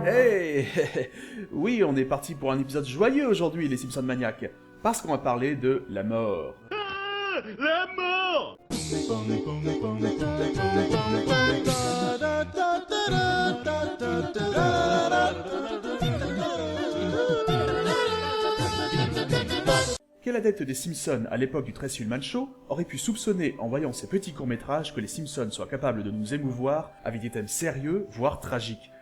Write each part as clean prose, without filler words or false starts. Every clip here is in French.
Hey Oui, on est parti pour un épisode joyeux aujourd'hui, les Simpson Maniacs, parce qu'on va parler de la mort. Ah, la mort! Quel adepte des Simpsons à l'époque du Tracy Ullman Show aurait pu soupçonner en voyant ces petits courts-métrages que les Simpsons soient capables de nous émouvoir avec des thèmes sérieux, voire tragiques.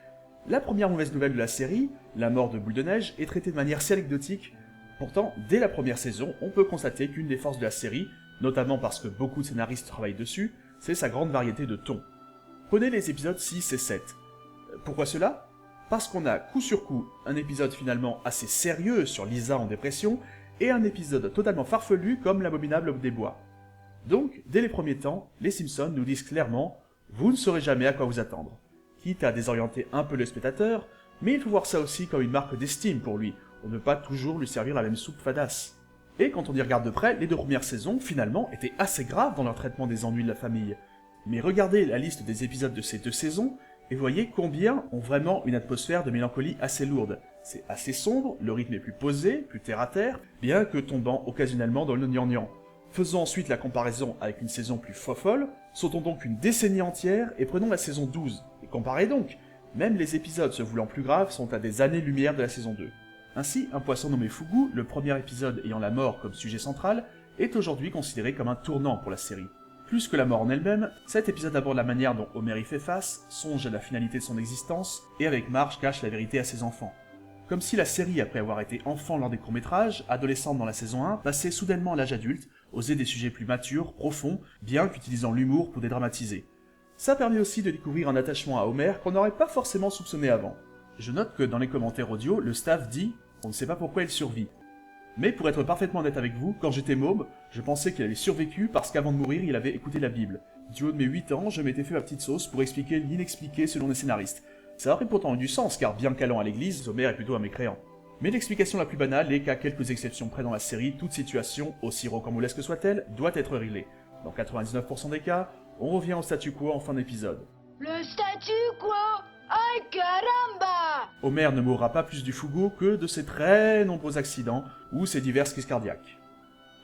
La première mauvaise nouvelle de la série, la mort de Boule de Neige, est traitée de manière si anecdotique. Pourtant, dès la première saison, on peut constater qu'une des forces de la série, notamment parce que beaucoup de scénaristes travaillent dessus, c'est sa grande variété de tons. Prenez les épisodes 6 et 7. Pourquoi cela ? Parce qu'on a coup sur coup un épisode finalement assez sérieux sur Lisa en dépression, et un épisode totalement farfelu comme l'abominable homme des bois. Donc, dès les premiers temps, les Simpsons nous disent clairement « Vous ne saurez jamais à quoi vous attendre ». Quitte à désorienter un peu le spectateur, mais il faut voir ça aussi comme une marque d'estime pour lui, on ne peut pas toujours lui servir la même soupe fadasse. Et quand on y regarde de près, les deux premières saisons, finalement, étaient assez graves dans leur traitement des ennuis de la famille. Mais regardez la liste des épisodes de ces deux saisons, et voyez combien ont vraiment une atmosphère de mélancolie assez lourde. C'est assez sombre, le rythme est plus posé, plus terre-à-terre, bien que tombant occasionnellement dans le gnangnan. Faisons ensuite la comparaison avec une saison plus fofolle, sautons donc une décennie entière et prenons la saison 12. Et comparez donc, même les épisodes se voulant plus graves sont à des années-lumière de la saison 2. Ainsi, un poisson nommé Fugu, le premier épisode ayant la mort comme sujet central, est aujourd'hui considéré comme un tournant pour la série. Plus que la mort en elle-même, cet épisode aborde la manière dont Homer y fait face, songe à la finalité de son existence, et avec Marge cache la vérité à ses enfants. Comme si la série, après avoir été enfant lors des courts-métrages, adolescente dans la saison 1, passait soudainement à l'âge adulte, osait des sujets plus matures, profonds, bien qu'utilisant l'humour pour dédramatiser. Ça permet aussi de découvrir un attachement à Homer qu'on n'aurait pas forcément soupçonné avant. Je note que dans les commentaires audio, le staff dit « On ne sait pas pourquoi il survit ». Mais pour être parfaitement honnête avec vous, quand j'étais môme, je pensais qu'il avait survécu parce qu'avant de mourir, il avait écouté la Bible. Du haut de mes 8 ans, je m'étais fait ma petite sauce pour expliquer l'inexpliqué selon les scénaristes. Ça aurait pourtant eu du sens, car bien qu'allant à l'église, Homer est plutôt un mécréant. Mais l'explication la plus banale est qu'à quelques exceptions près dans la série, toute situation, aussi rocambolesque soit-elle, doit être réglée. Dans 99% des cas, on revient au statu quo en fin d'épisode. Le statu quo? Ay caramba! Homer ne mourra pas plus du Fugu que de ses très nombreux accidents ou ses diverses crises cardiaques.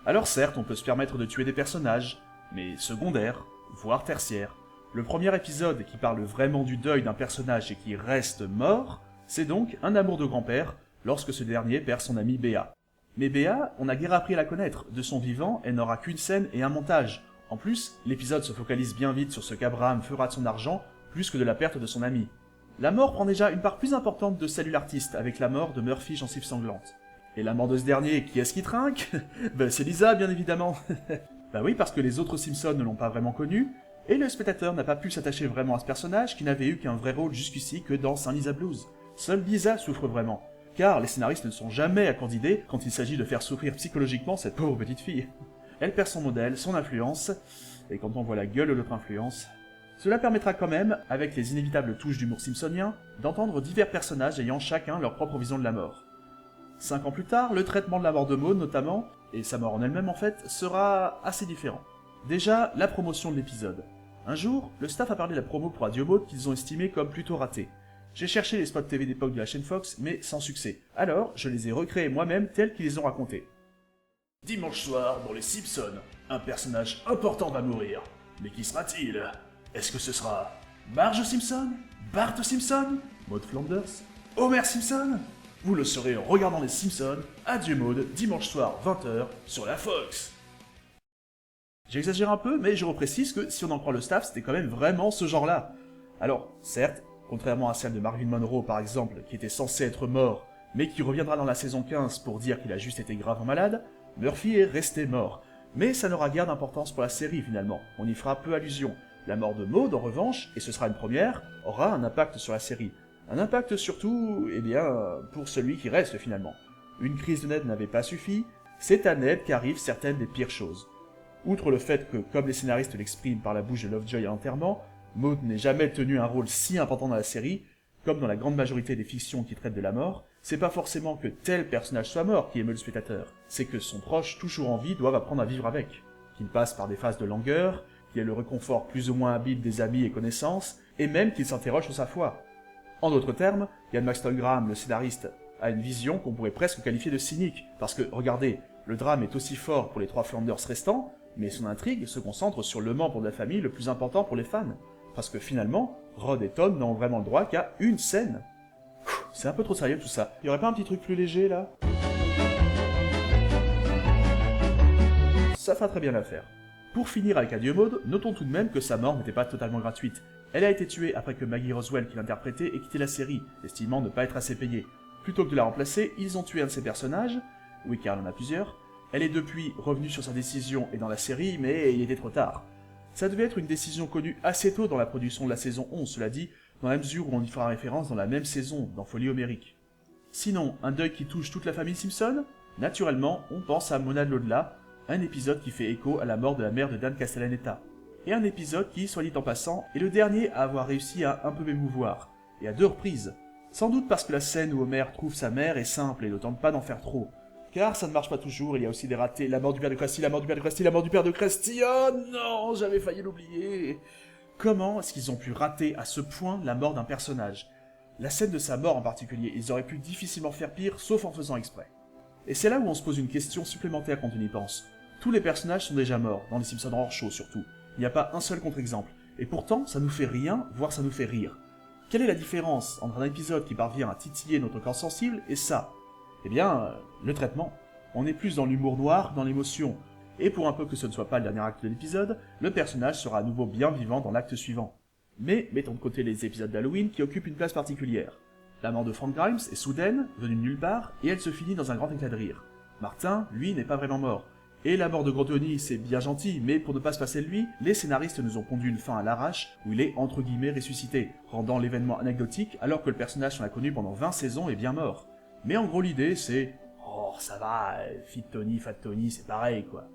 Alors certes, on peut se permettre de tuer des personnages, mais secondaires, voire tertiaires. Le premier épisode qui parle vraiment du deuil d'un personnage et qui reste mort, c'est donc Un amour de grand-père, lorsque ce dernier perd son ami Béa. Mais Béa, on a guère appris à la connaître, de son vivant, elle n'aura qu'une scène et un montage. En plus, l'épisode se focalise bien vite sur ce qu'Abraham fera de son argent, plus que de la perte de son ami. La mort prend déjà une part plus importante de Salut l'artiste, avec la mort de Murphy gencive sanglante. Et la mort de ce dernier, qui est-ce qui trinque? Ben c'est Lisa, bien évidemment. Bah oui, parce que les autres Simpsons ne l'ont pas vraiment connu, et le spectateur n'a pas pu s'attacher vraiment à ce personnage qui n'avait eu qu'un vrai rôle jusqu'ici que dans Saint Lisa Blues. Seule Lisa souffre vraiment, car les scénaristes ne sont jamais à candider quand il s'agit de faire souffrir psychologiquement cette pauvre petite fille. Elle perd son modèle, son influence, et quand on voit la gueule de l'autre influence... Cela permettra quand même, avec les inévitables touches d'humour simpsonien, d'entendre divers personnages ayant chacun leur propre vision de la mort. 5 ans plus tard, le traitement de la mort de Maud notamment, et sa mort en elle-même en fait, sera assez différent. Déjà, la promotion de l'épisode. Un jour, le staff a parlé de la promo pour Adieu Maud qu'ils ont estimé comme plutôt ratée. J'ai cherché les spots TV d'époque de la chaîne Fox, mais sans succès. Alors, je les ai recréés moi-même tels qu'ils les ont racontés. Dimanche soir, dans les Simpsons, un personnage important va mourir. Mais qui sera-t-il ? Est-ce que ce sera Marge Simpson, Bart Simpson, Maud Flanders, Homer Simpson? Vous le saurez en regardant les Simpsons, Adieu Maud, dimanche soir 20h sur la Fox. J'exagère un peu, mais je reprécise que si on en croit le staff, c'était quand même vraiment ce genre-là. Alors, certes, contrairement à celle de Marvin Monroe par exemple, qui était censé être mort, mais qui reviendra dans la saison 15 pour dire qu'il a juste été gravement malade, Murphy est resté mort. Mais ça n'aura guère d'importance pour la série finalement, on y fera peu allusion. La mort de Maud, en revanche, et ce sera une première, aura un impact sur la série. Un impact surtout, eh bien, pour celui qui reste finalement. Une crise de Ned n'avait pas suffi, c'est à Ned qu'arrivent certaines des pires choses. Outre le fait que, comme les scénaristes l'expriment par la bouche de Lovejoy à l'enterrement, Maud n'ait jamais tenu un rôle si important dans la série, comme dans la grande majorité des fictions qui traitent de la mort, c'est pas forcément que tel personnage soit mort qui émeut le spectateur, c'est que son proche toujours en vie doive apprendre à vivre avec. Qu'il passe par des phases de langueur, qu'il ait le réconfort plus ou moins habile des amis et connaissances, et même qu'il s'interroge sur sa foi. En d'autres termes, Ian Maxtone-Graham, le scénariste, a une vision qu'on pourrait presque qualifier de cynique, parce que, regardez, le drame est aussi fort pour les 3 Flanders restants, mais son intrigue se concentre sur le membre de la famille le plus important pour les fans. Parce que finalement, Rod et Tom n'ont vraiment le droit qu'à une scène. C'est un peu trop sérieux tout ça. Y aurait pas un petit truc plus léger là? Ça fera très bien l'affaire. Pour finir avec Adieu Maud, notons tout de même que sa mort n'était pas totalement gratuite. Elle a été tuée après que Maggie Roswell, qui l'interprétait, ait quitté la série, estimant ne pas être assez payée. Plutôt que de la remplacer, ils ont tué un de ses personnages, oui car il en a plusieurs. Elle est depuis revenue sur sa décision et dans la série, mais il était trop tard. Ça devait être une décision connue assez tôt dans la production de la saison 11, cela dit, dans la mesure où on y fera référence dans la même saison, dans Folie Homérique. Sinon, un deuil qui touche toute la famille Simpson? Naturellement, on pense à Mona de l'au-delà, un épisode qui fait écho à la mort de la mère de Dan Castellaneta. Et un épisode qui, soit dit en passant, est le dernier à avoir réussi à un peu m'émouvoir, et à 2 reprises. Sans doute parce que la scène où Homer trouve sa mère est simple et ne tente pas d'en faire trop. Car ça ne marche pas toujours, il y a aussi des ratés, la mort du père de Krusty, la mort du père de Krusty, la mort du père de Krusty, oh non, j'avais failli l'oublier. Comment est-ce qu'ils ont pu rater à ce point la mort d'un personnage? La scène de sa mort en particulier, ils auraient pu difficilement faire pire, sauf en faisant exprès. Et c'est là où on se pose une question supplémentaire quand on y pense. Tous les personnages sont déjà morts, dans les Simpsons hors show surtout. Il n'y a pas un seul contre-exemple. Et pourtant, ça nous fait rien, voire ça nous fait rire. Quelle est la différence entre un épisode qui parvient à titiller notre corps sensible et ça? Eh bien, le traitement. On est plus dans l'humour noir, dans l'émotion. Et pour un peu que ce ne soit pas le dernier acte de l'épisode, le personnage sera à nouveau bien vivant dans l'acte suivant. Mais mettons de côté les épisodes d'Halloween qui occupent une place particulière. La mort de Frank Grimes est soudaine, venue de nulle part, et elle se finit dans un grand éclat de rire. Martin, lui, n'est pas vraiment mort. Et la mort de Gros Tony, c'est bien gentil, mais pour ne pas se passer de lui, les scénaristes nous ont pondu une fin à l'arrache, où il est entre guillemets ressuscité, rendant l'événement anecdotique alors que le personnage qu'on a connu pendant 20 saisons est bien mort. Mais en gros l'idée c'est « Oh ça va, Fit Tony, Fat Tony, c'est pareil quoi ».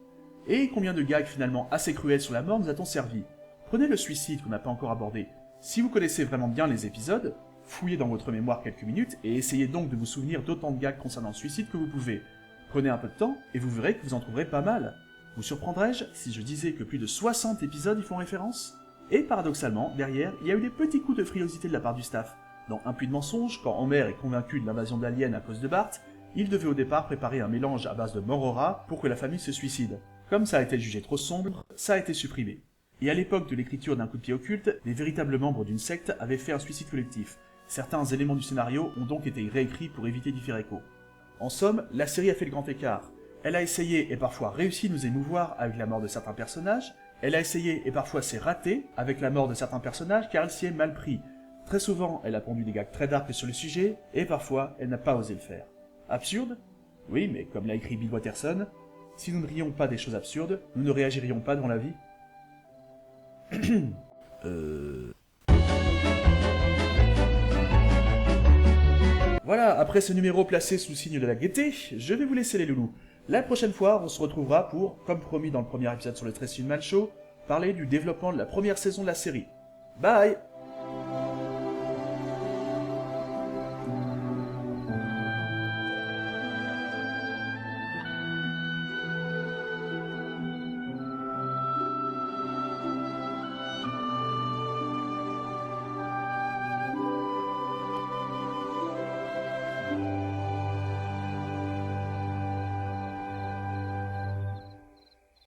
Et combien de gags finalement assez cruels sur la mort nous a-t-on servi? Prenez le suicide qu'on n'a pas encore abordé. Si vous connaissez vraiment bien les épisodes, fouillez dans votre mémoire quelques minutes et essayez donc de vous souvenir d'autant de gags concernant le suicide que vous pouvez. Prenez un peu de temps et vous verrez que vous en trouverez pas mal. Vous surprendrais-je si je disais que plus de 60 épisodes y font référence? Et paradoxalement, derrière, il y a eu des petits coups de frilosité de la part du staff. Dans Un puits de mensonge, quand Homer est convaincu de l'invasion d'aliens à cause de Bart, il devait au départ préparer un mélange à base de Morora pour que la famille se suicide. Comme ça a été jugé trop sombre, ça a été supprimé. Et à l'époque de l'écriture d'Un coup de pied occulte, les véritables membres d'une secte avaient fait un suicide collectif. Certains éléments du scénario ont donc été réécrits pour éviter d'y faire écho. En somme, la série a fait le grand écart. Elle a essayé et parfois réussi de nous émouvoir avec la mort de certains personnages, elle a essayé et parfois s'est ratée avec la mort de certains personnages car elle s'y est mal pris. Très souvent, elle a pondu des gags très dark sur le sujet, et parfois, elle n'a pas osé le faire. Absurde? Oui, mais comme l'a écrit Bill Watterson, si nous ne rions pas des choses absurdes, nous ne réagirions pas dans la vie. Voilà, après ce numéro placé sous le signe de la gaieté, je vais vous laisser les loulous. La prochaine fois, on se retrouvera pour, comme promis dans le premier épisode sur le Tracy Ullman Show, parler du développement de la première saison de la série. Bye!